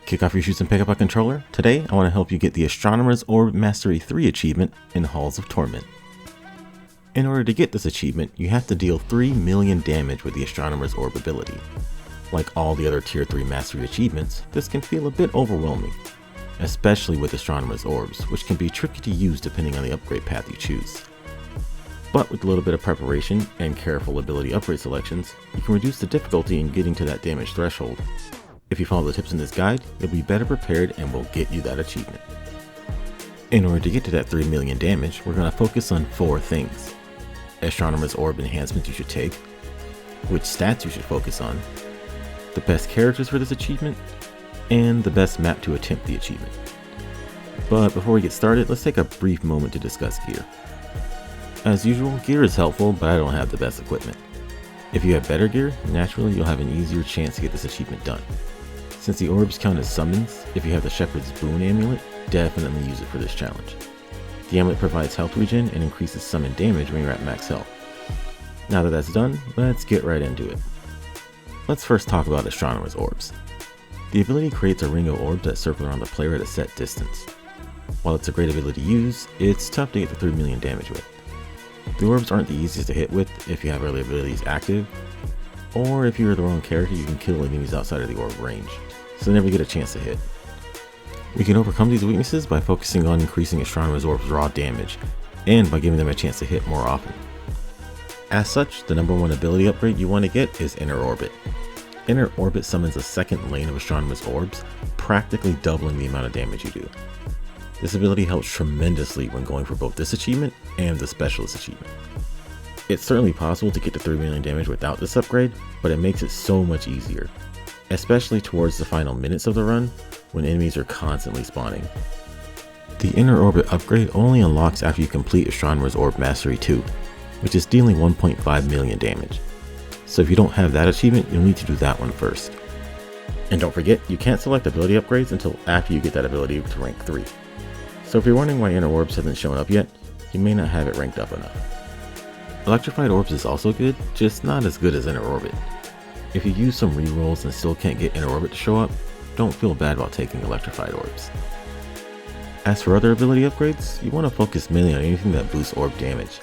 Kick off your shoes and pick up a controller? Today, I want to help you get the Astronomer's Orb Mastery 3 achievement in Halls of Torment. In order to get this achievement, you have to deal 3 million damage with the Astronomer's Orb ability. Like all the other Tier 3 Mastery achievements, this can feel a bit overwhelming, especially with Astronomer's Orbs, which can be tricky to use depending on the upgrade path you choose. But with a little bit of preparation and careful ability upgrade selections, you can reduce the difficulty in getting to that damage threshold. If you follow the tips in this guide, you'll be better prepared and will get you that achievement. In order to get to that 3 million damage, we're going to focus on 4 things. Astronomer's Orb enhancements you should take, which stats you should focus on, the best characters for this achievement, and the best map to attempt the achievement. But before we get started, let's take a brief moment to discuss gear. As usual, gear is helpful, but I don't have the best equipment. If you have better gear, naturally you'll have an easier chance to get this achievement done. Since the orbs count as summons, if you have the Shepherd's Boon amulet, definitely use it for this challenge. The amulet provides health regen and increases summon damage when you're at max health. Now that that's done, let's get right into it. Let's first talk about Astronomer's Orbs. The ability creates a ring of orbs that circle around the player at a set distance. While it's a great ability to use, it's tough to get the 3 million damage with. The orbs aren't the easiest to hit with if you have early abilities active, or if you're the wrong character you can kill enemies outside of the orb range, so they never get a chance to hit. We can overcome these weaknesses by focusing on increasing Astronomer's Orb's raw damage, and by giving them a chance to hit more often. As such, the number 1 ability upgrade you want to get is Inner Orbit. Inner Orbit summons a second lane of Astronomer's Orbs, practically doubling the amount of damage you do. This ability helps tremendously when going for both this achievement and the Specialist achievement. It's certainly possible to get to 3 million damage without this upgrade, but it makes it so much easier, especially towards the final minutes of the run when enemies are constantly spawning. The Inner Orbit upgrade only unlocks after you complete Astronomer's Orb Mastery 2, which is dealing 1.5 million damage. So if you don't have that achievement, you'll need to do that one first. And don't forget, you can't select ability upgrades until after you get that ability to rank 3. So if you're wondering why Inner Orbs hasn't shown up yet, you may not have it ranked up enough. Electrified Orbs is also good, just not as good as Inner Orbit. If you use some rerolls and still can't get Inner Orbit to show up, don't feel bad about taking Electrified Orbs. As for other ability upgrades, you want to focus mainly on anything that boosts orb damage.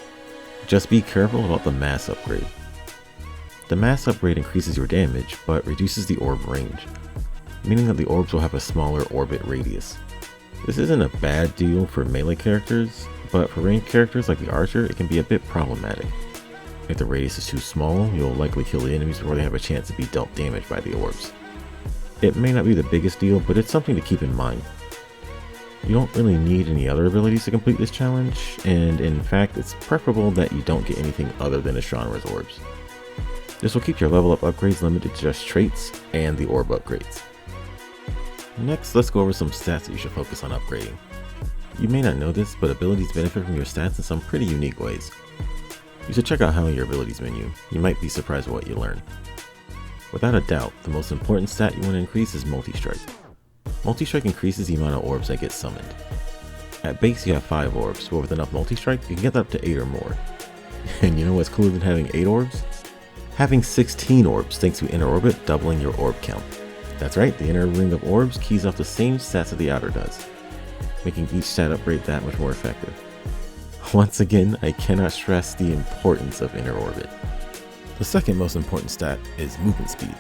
Just be careful about the Mass upgrade. The Mass upgrade increases your damage, but reduces the orb range, meaning that the orbs will have a smaller orbit radius. This isn't a bad deal for melee characters, but for ranged characters like the Archer, it can be a bit problematic. If the radius is too small, you'll likely kill the enemies before they have a chance to be dealt damage by the orbs. It may not be the biggest deal, but it's something to keep in mind. You don't really need any other abilities to complete this challenge, and in fact, it's preferable that you don't get anything other than Astronomer's Orbs. This will keep your level up upgrades limited to just traits and the orb upgrades. Next, let's go over some stats that you should focus on upgrading. You may not know this, but abilities benefit from your stats in some pretty unique ways. You should check out Hanu in your abilities menu. You might be surprised at what you learn. Without a doubt, the most important stat you want to increase is Multi-Strike. Multi-Strike increases the amount of orbs that get summoned. At base you have 5 orbs, but with enough Multi-Strike you can get up to 8 or more. And you know what's cooler than having 8 orbs? Having 16 orbs thanks to Inner Orbit doubling your orb count. That's right, the inner ring of orbs keys off the same stats that the outer does, making each stat upgrade that much more effective. Once again, I cannot stress the importance of Inner Orbit. The second most important stat is movement speed.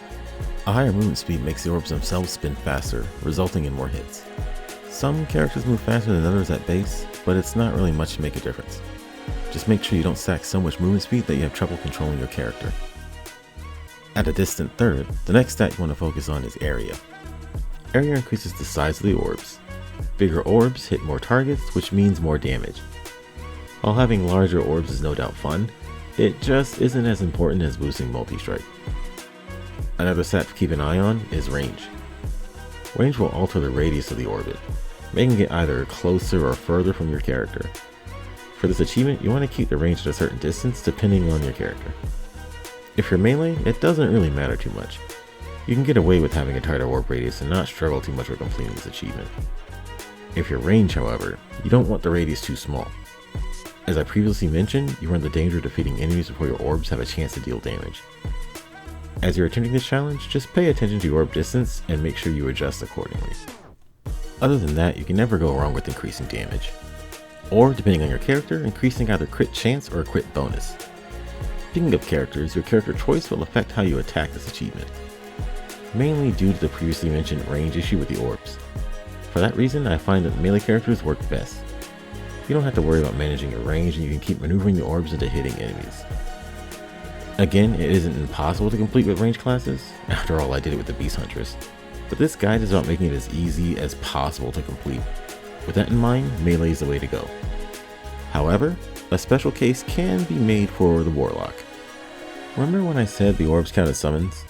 A higher movement speed makes the orbs themselves spin faster, resulting in more hits. Some characters move faster than others at base, but it's not really much to make a difference. Just make sure you don't stack so much movement speed that you have trouble controlling your character. At a distant third, the next stat you want to focus on is area. Area increases the size of the orbs. Bigger orbs hit more targets, which means more damage. While having larger orbs is no doubt fun, it just isn't as important as boosting Multi-Strike. Another stat to keep an eye on is range. Range will alter the radius of the orbit, making it either closer or further from your character. For this achievement, you want to keep the range at a certain distance depending on your character. If you're melee, it doesn't really matter too much. You can get away with having a tighter orb radius and not struggle too much with completing this achievement. If you're range, however, you don't want the radius too small. As I previously mentioned, you run the danger of defeating enemies before your orbs have a chance to deal damage. As you're attempting this challenge, just pay attention to your orb distance and make sure you adjust accordingly. Other than that, you can never go wrong with increasing damage. Or, depending on your character, increasing either crit chance or crit bonus. Speaking of characters, your character choice will affect how you attack this achievement, mainly due to the previously mentioned range issue with the orbs. For that reason, I find that melee characters work best. You don't have to worry about managing your range, and you can keep maneuvering the orbs into hitting enemies. Again, it isn't impossible to complete with range classes. After all, I did it with the Beast Huntress. But this guide is about making it as easy as possible to complete. With that in mind, melee is the way to go. However, a special case can be made for the Warlock. Remember when I said the orbs count as summons?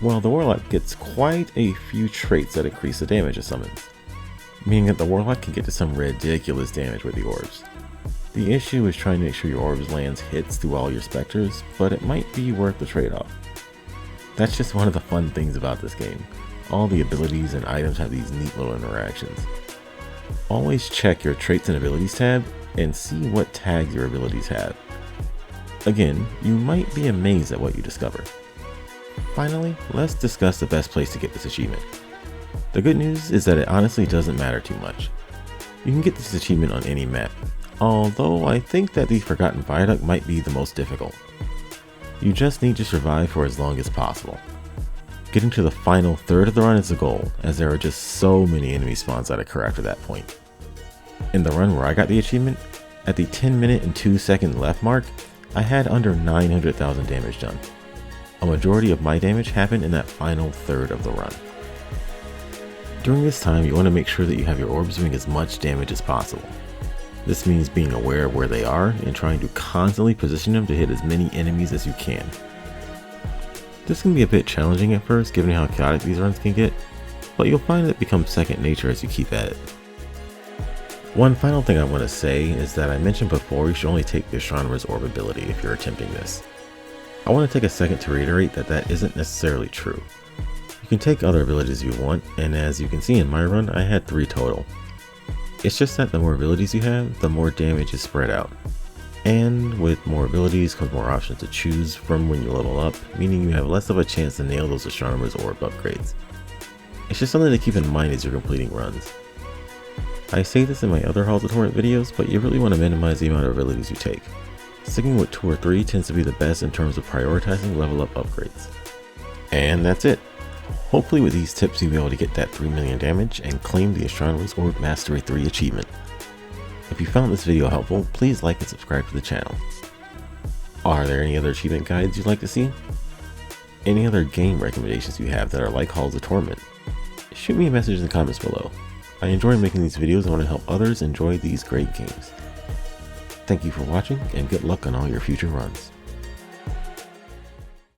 Well, the Warlock gets quite a few traits that increase the damage of summons, meaning that the Warlock can get to some ridiculous damage with the orbs. The issue is trying to make sure your orbs lands hits through all your specters, but it might be worth the trade-off. That's just one of the fun things about this game. All the abilities and items have these neat little interactions. Always check your traits and abilities tab and see what tags your abilities have. Again, you might be amazed at what you discover. Finally, let's discuss the best place to get this achievement. The good news is that it honestly doesn't matter too much. You can get this achievement on any map, although I think that the Forgotten Viaduct might be the most difficult. You just need to survive for as long as possible. Getting to the final third of the run is the goal, as there are just so many enemy spawns that occur after that point. In the run where I got the achievement, at the 10 minute and 2 second left mark, I had under 900,000 damage done. A majority of my damage happened in that final third of the run. During this time, you want to make sure that you have your orbs doing as much damage as possible. This means being aware of where they are and trying to constantly position them to hit as many enemies as you can. This can be a bit challenging at first given how chaotic these runs can get, but you'll find it becomes second nature as you keep at it. One final thing I want to say is that I mentioned before you should only take the Astronomer's orb ability if you're attempting this. I want to take a second to reiterate that that isn't necessarily true. You can take other abilities you want, and as you can see in my run, I had 3 total. It's just that the more abilities you have, the more damage is spread out. And with more abilities comes more options to choose from when you level up, meaning you have less of a chance to nail those Astronomer's orb upgrades. It's just something to keep in mind as you're completing runs. I say this in my other Halls of Torment videos, but you really want to minimize the amount of abilities you take. Sticking with 2 or 3 tends to be the best in terms of prioritizing level up upgrades. And that's it. Hopefully with these tips you'll be able to get that 3 million damage and claim the Astronomer's Orb Mastery 3 achievement. If you found this video helpful, please like and subscribe to the channel. Are there any other achievement guides you'd like to see? Any other game recommendations you have that are like Halls of Torment? Shoot me a message in the comments below. I enjoy making these videos and want to help others enjoy these great games. Thank you for watching and good luck on all your future runs.